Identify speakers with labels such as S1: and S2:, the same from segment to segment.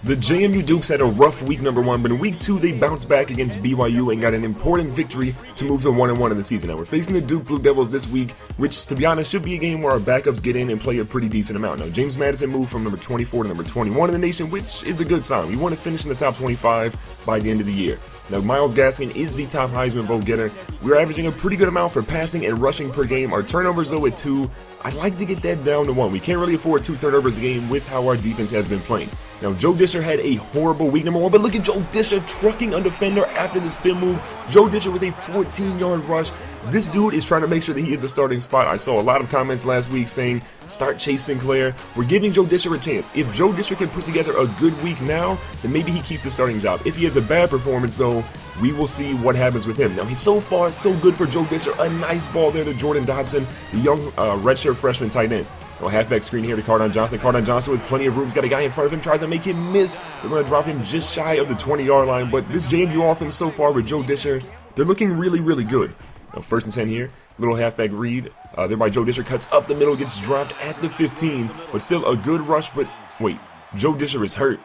S1: The JMU Dukes had a rough week number 1, but in week 2 they bounced back against BYU and got an important victory to move to 1-1 in the season. Now we're facing the Duke Blue Devils this week, which to be honest should be a game where our backups get in and play a pretty decent amount. Now James Madison moved from number 24 to number 21 in the nation, which is a good sign. We want to finish in the top 25 by the end of the year. Now Myles Gaskin is the top Heisman vote getter. We're averaging a pretty good amount for passing and rushing per game. Our turnovers though at 2. I'd like to get that down to 1. We can't really afford 2 turnovers a game with how our defense has been playing. Now, Joe Discher had a horrible week number 1, but look at Joe Discher trucking a defender after the spin move. Joe Discher with a 14-yard rush. This dude is trying to make sure that he is a starting spot. I saw a lot of comments last week saying, start Chase Sinclair. We're giving Joe Discher a chance. If Joe Discher can put together a good week now, then maybe he keeps the starting job. If he has a bad performance, though, we will see what happens with him. Now, he's so far so good for Joe Discher. A nice ball there to Jordan Dodson, the young redshirt freshman tight end. Well, halfback screen here to Cardon Johnson. Cardon Johnson with plenty of room. He's got a guy in front of him, tries to make him miss. They're going to drop him just shy of the 20-yard line. But this JMU offense so far with Joe Discher, they're looking really, really good. Now, 1st and 10 here. Little halfback read. There by Joe Discher. Cuts up the middle, gets dropped at the 15. But still a good rush. But wait, Joe Discher is hurt.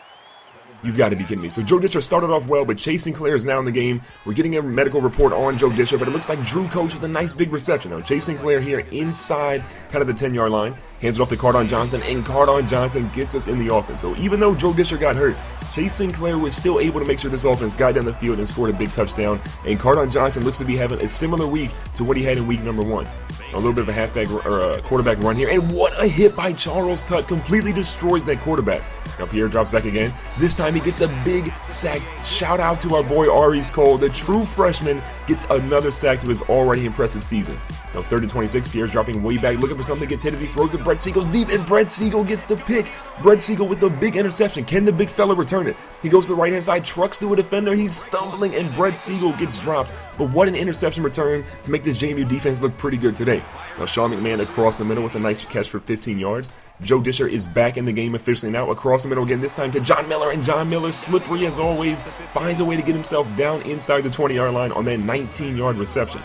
S1: You've got to be kidding me. So Joe Discher started off well, but Chase Sinclair is now in the game. We're getting a medical report on Joe Discher, but it looks like Drew Coach with a nice big reception. Now Chase Sinclair here inside kind of the 10-yard line. Hands it off to Cardon Johnson, and Cardon Johnson gets us in the offense. So even though Joe Discher got hurt, Chase Sinclair was still able to make sure this offense got down the field and scored a big touchdown. And Cardon Johnson looks to be having a similar week to what he had in week number 1. A little bit of a halfback or a quarterback run here, and what a hit by Charles Tuck. Completely destroys that quarterback. Now Pierre drops back again. This time he gets a big sack. Shout out to our boy Aries Cole. The true freshman gets another sack to his already impressive season. Now 3rd and 26, Pierre's dropping way back, looking for something, gets hit as he throws it. Brett Siegel's deep, and Brett Siegel gets the pick. Brett Siegel with the big interception. Can the big fella return it? He goes to the right-hand side, trucks to a defender. He's stumbling, and Brett Siegel gets dropped. But what an interception return to make this JMU defense look pretty good today. Now Sean McMahon across the middle with a nice catch for 15 yards. Joe Discher is back in the game officially now. Across the middle again, this time to John Miller. And John Miller, slippery as always, finds a way to get himself down inside the 20-yard line on that 19-yard reception.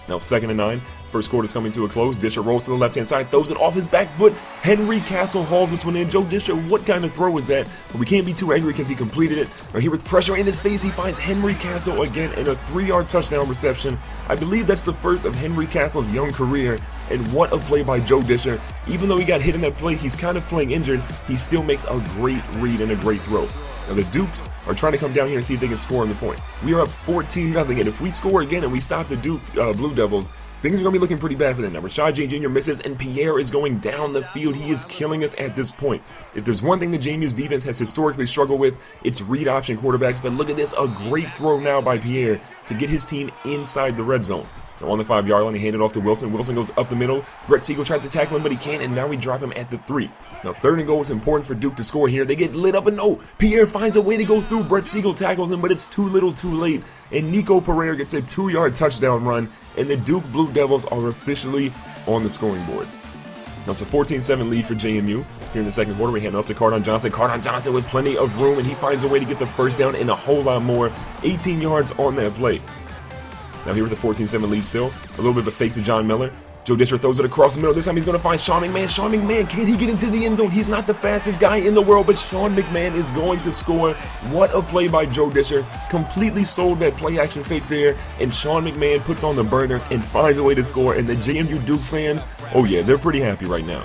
S1: Now 2nd and 9. First quarter's coming to a close. Discher rolls to the left-hand side, throws it off his back foot. Henry Castle hauls this one in. Joe Discher, what kind of throw was that? But we can't be too angry because he completed it. Now here with pressure in his face, he finds Henry Castle again in a 3-yard touchdown reception. I believe that's the first of Henry Castle's young career. And what a play by Joe Discher. Even though he got hit in that play, he's kind of playing injured. He still makes a great read and a great throw. Now the Dukes are trying to come down here and see if they can score on the point. We are up 14-0, and if we score again and we stop the Duke Blue Devils, things are going to be looking pretty bad for them. Now, Rashad J. Jr. misses, and Pierre is going down the field. He is killing us at this point. If there's one thing the JMU's defense has historically struggled with, it's read option quarterbacks. But look at this, a great throw now by Pierre to get his team inside the red zone. Now on the 5-yard line, he handed off to Wilson. Wilson goes up the middle. Brett Siegel tries to tackle him, but he can't, and now we drop him at the 3. Now 3rd and goal is important for Duke to score here. They get lit up, and no, Pierre finds a way to go through. Brett Siegel tackles him, but it's too little too late. And Nico Pereira gets a 2-yard touchdown run, and the Duke Blue Devils are officially on the scoring board. Now it's a 14-7 lead for JMU. Here in the second quarter, we hand off to Cardon Johnson. Cardon Johnson with plenty of room, and he finds a way to get the first down and a whole lot more. 18 yards on that play. Now here with the 14-7 lead still. A little bit of a fake to John Miller. Joe Discher throws it across the middle. This time he's going to find Sean McMahon. Sean McMahon, can he get into the end zone? He's not the fastest guy in the world, but Sean McMahon is going to score. What a play by Joe Discher. Completely sold that play action fake there, and Sean McMahon puts on the burners and finds a way to score. And the JMU Duke fans, oh yeah, they're pretty happy right now.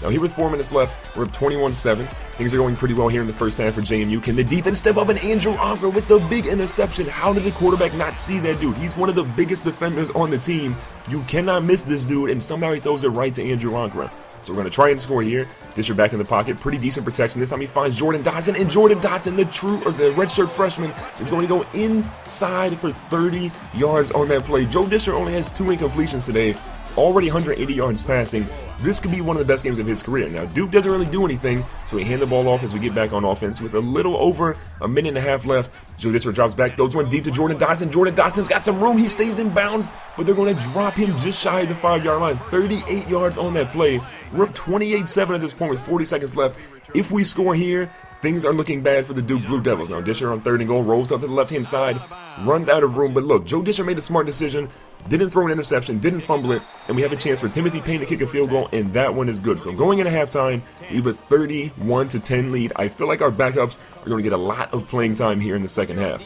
S1: Now here with 4 minutes left, we're up 21-7. Things are going pretty well here in the first half for JMU. Can the defense step up? And Andrew Anker with the big interception. How did the quarterback not see that dude? He's one of the biggest defenders on the team. You cannot miss this dude, and somehow he throws it right to Andrew Anker. So we're going to try and score here. Discher back in the pocket. Pretty decent protection. This time he finds Jordan Dodson, and Jordan Dodson, the redshirt freshman, is going to go inside for 30 yards on that play. Joe Discher only has 2 incompletions today. Already 180 yards passing. This could be one of the best games of his career. Now, Duke doesn't really do anything, so we hand the ball off as we get back on offense. With a little over a minute and a half left, Joe Discher drops back, throws one deep to Jordan Dodson. Jordan Dodson's got some room. He stays in bounds, but they're going to drop him just shy of the 5-yard line. 38 yards on that play. We're up 28-7 at this point with 40 seconds left. If we score here, things are looking bad for the Duke Blue Devils. Now, Discher on 3rd and goal, rolls up to the left-hand side, runs out of room. But look, Joe Discher made a smart decision. didn't throw an interception, didn't fumble it, and we have a chance for Timothy Payne to kick a field goal, and that one is good. So going into halftime, we have a 31-10 lead. I feel like our backups are going to get a lot of playing time here in the second half.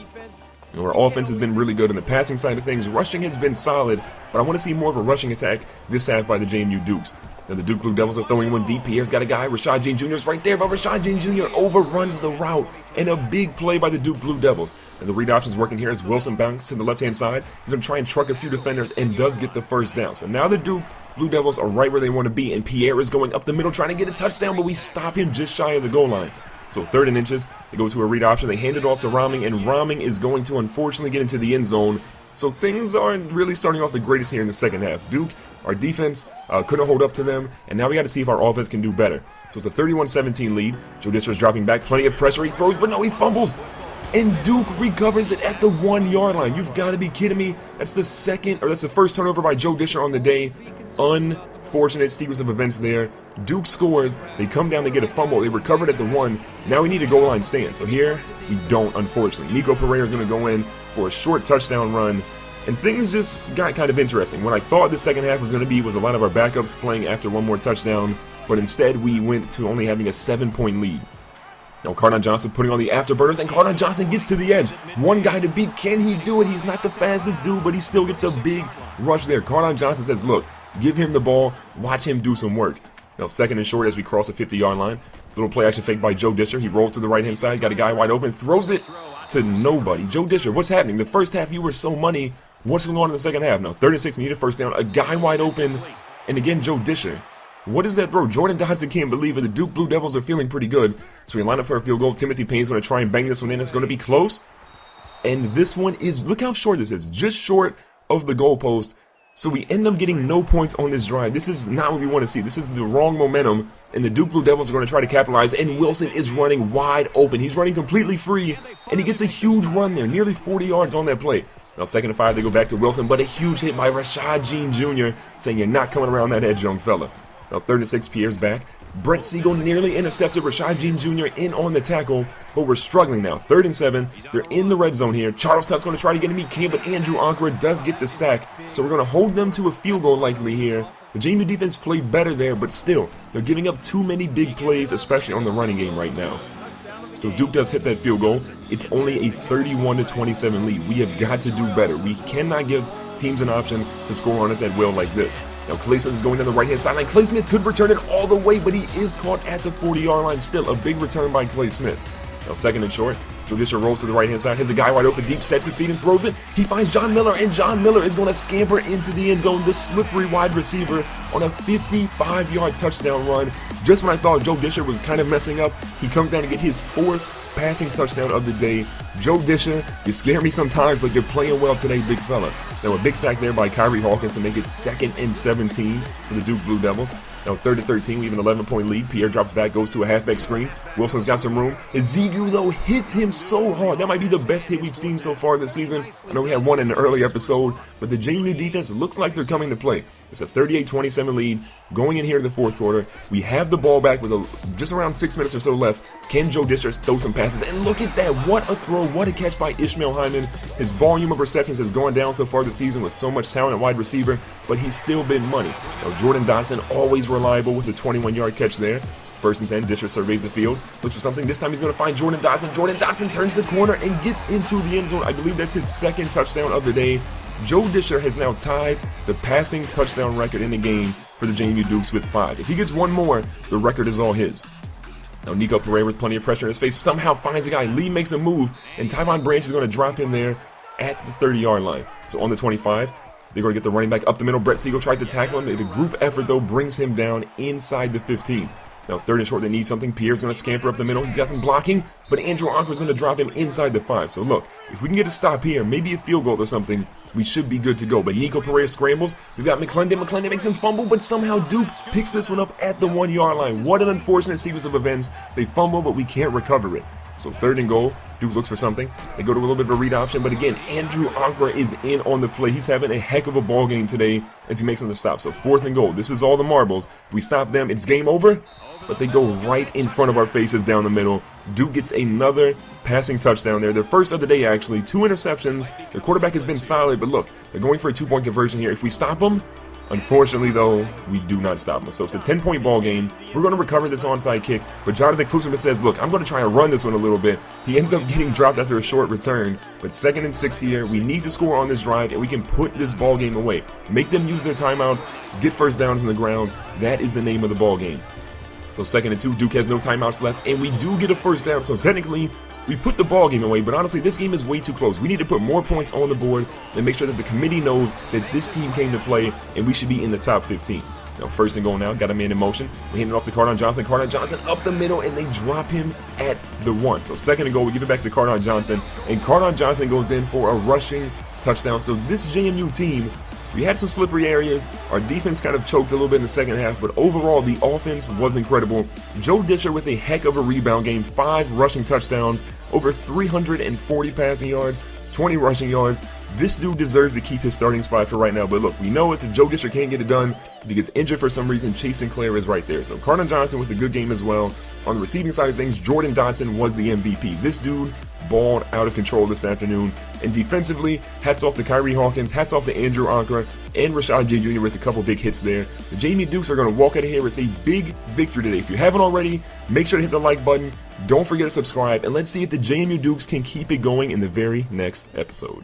S1: Our offense has been really good on the passing side of things. Rushing has been solid, but I want to see more of a rushing attack this half by the JMU Dukes. Now the Duke Blue Devils are throwing one deep. Pierre's got a guy. Rashad Jean Jr. is right there, but Rashad Jean Jr. overruns the route, and a big play by the Duke Blue Devils. And the read option is working here as Wilson bounces to the left-hand side. He's going to try and truck a few defenders and does get the first down. So now the Duke Blue Devils are right where they want to be, and Pierre is going up the middle trying to get a touchdown, but we stop him just shy of the goal line. So 3rd and inches, they go to a read option, they hand it off to Roming, and Roming is going to unfortunately get into the end zone. So things aren't really starting off the greatest here in the second half. Duke, our defense couldn't hold up to them, and now we got to see if our offense can do better. So it's a 31-17 lead. Joe Discher is dropping back, plenty of pressure, he throws, but no, he fumbles. And Duke recovers it at the 1-yard line. You've got to be kidding me. That's the first turnover by Joe Discher on the day. Unfortunate sequence of events there. Duke scores, they come down, they get a fumble, they recovered at the 1. Now we need a goal line stand. So here, we don't, unfortunately. Nico Pereira is going to go in for a short touchdown run. And things just got kind of interesting. What I thought the second half was going to be was a lot of our backups playing after one more touchdown. But instead, we went to only having a 7-point lead. Now Cardon Johnson putting on the afterburners, and Cardon Johnson gets to the edge. One guy to beat. Can he do it? He's not the fastest dude, but he still gets a big rush there. Cardon Johnson says, look, give him the ball, watch him do some work. Now 2nd and short as we cross the 50-yard line. Little play action fake by Joe Discher. He rolls to the right-hand side, got a guy wide open, throws it to nobody. Joe Discher, what's happening? The first half you were so money. What's going on in the second half? Now 3rd and 6, we need a first down. A guy wide open, and again Joe Discher. What is that throw? Jordan Dodson can't believe it. The Duke Blue Devils are feeling pretty good. So we line up for a field goal. Timothy Payne's going to try and bang this one in. It's going to be close. And this one is, look how short this is. Just short of the goalpost. So we end up getting no points on this drive. This is not what we want to see. This is the wrong momentum. And the Duke Blue Devils are going to try to capitalize. And Wilson is running wide open. He's running completely free. And he gets a huge run there. Nearly 40 yards on that play. Now 2nd and 5, they go back to Wilson. But a huge hit by Rashad Jean Jr. saying you're not coming around that edge, young fella. Now 3rd and 6, Pierre's back. Brett Siegel nearly intercepted Rashad Jean Jr. in on the tackle, but we're struggling now. 3rd and 7, they're in the red zone here. Charlestown's going to try to get him, he can't, but Andrew Ankara does get the sack, so we're going to hold them to a field goal likely here. The JMU defense played better there, but still, they're giving up too many big plays, especially on the running game right now. So Duke does hit that field goal. It's only a 31-27 lead. We have got to do better. We cannot give teams an option to score on us at will like this. Now Clay Smith is going down the right-hand sideline. Clay Smith could return it all the way, but he is caught at the 40-yard line. Still a big return by Clay Smith. Now 2nd and short. Joe Discher rolls to the right-hand side. Has a guy wide open deep, sets his feet and throws it. He finds John Miller, and John Miller is going to scamper into the end zone. The slippery wide receiver on a 55-yard touchdown run. Just when I thought Joe Discher was kind of messing up, he comes down to get his 4th passing touchdown of the day. Joe Discher, you scare me sometimes, but you're playing well today, big fella. Now a big sack there by Kyrie Hawkins to make it 2nd and 17 for the Duke Blue Devils. Now 3rd and 13, we have an 11-point lead. Pierre drops back, goes to a halfback screen. Wilson's got some room. Ezekiel, though, hits him so hard. That might be the best hit we've seen so far this season. I know we had one in the early episode, but the JMU defense looks like they're coming to play. It's a 38-27 lead going in here in the 4th quarter. We have the ball back with just around 6 minutes or so left. Can Joe Discher throw some passes? And look at that. What a throw. What a catch by Ishmael Hyman. His volume of receptions has gone down so far this season with so much talent at wide receiver, but he's still been money. Now, Jordan Dodson, always reliable with a 21-yard catch there. 1st and 10, Discher surveys the field, looks for something. This time he's going to find Jordan Dodson. Jordan Dodson turns the corner and gets into the end zone. I believe that's his 2nd touchdown of the day. Joe Discher has now tied the passing touchdown record in the game for the JMU Dukes with 5. If he gets one more, the record is all his. Now Nico Pereira with plenty of pressure in his face somehow finds a guy. Lee makes a move, and Tyvon Branch is going to drop him there at the 30-yard line. So on the 25, they're going to get the running back up the middle. Brett Siegel tries to tackle him. The group effort, though, brings him down inside the 15. Now 3rd and short, they need something. Pierre's going to scamper up the middle. He's got some blocking, but Andrew Ankara is going to drop him inside the 5. So look, if we can get a stop here, maybe a field goal or something, we should be good to go. But Nico Pereira scrambles. We've got McClendon. McClendon makes him fumble, but somehow Duke picks this one up at the 1-yard line. What an unfortunate sequence of events. They fumble, but we can't recover it. So 3rd and goal. Duke looks for something. They go to a little bit of a read option, but again, Andrew Ankra is in on the play. He's having a heck of a ball game today as he makes another stop. So 4th and goal. This is all the marbles. If we stop them, it's game over. But they go right in front of our faces down the middle. Duke gets another passing touchdown there. Their first of the day, actually. 2 interceptions. Their quarterback has been solid, but look, they're going for a 2-point conversion here. If we stop them, unfortunately, though, we do not stop them. So it's a 10-point ball game. We're going to recover this onside kick, but Jonathan Klusman says, look, I'm going to try and run this one a little bit. He ends up getting dropped after a short return, but 2nd and 6 here. We need to score on this drive, and we can put this ball game away. Make them use their timeouts, get first downs in the ground. That is the name of the ball game. So 2nd and 2, Duke has no timeouts left, and we do get a first down. So technically, we put the ball game away, but honestly, this game is way too close. We need to put more points on the board and make sure that the committee knows that this team came to play, and we should be in the top 15. Now, 1st and goal now, got a man in motion. We hand it off to Cardon Johnson. Cardon Johnson up the middle, and they drop him at the 1. So 2nd and goal, we give it back to Cardon Johnson, and Cardon Johnson goes in for a rushing touchdown. So this JMU team, we had some slippery areas. Our defense kind of choked a little bit in the second half, but overall, the offense was incredible. Joe Discher with a heck of a rebound game, 5 rushing touchdowns, over 340 passing yards, 20 rushing yards. This dude deserves to keep his starting spot for right now, but look, we know it. Joe Discher can't get it done. He gets injured for some reason. Chase Sinclair is right there. So Cardon Johnson with a good game as well. On the receiving side of things, Jordan Dotson was the MVP. This dude balled out of control this afternoon. And defensively, hats off to Kyrie Hawkins, hats off to Andrew Ankra, and Rashad J. Jr. with a couple big hits there. The JMU Dukes are going to walk out of here with a big victory today. If you haven't already, make sure to hit the like button. Don't forget to subscribe, and let's see if the JMU Dukes can keep it going in the very next episode.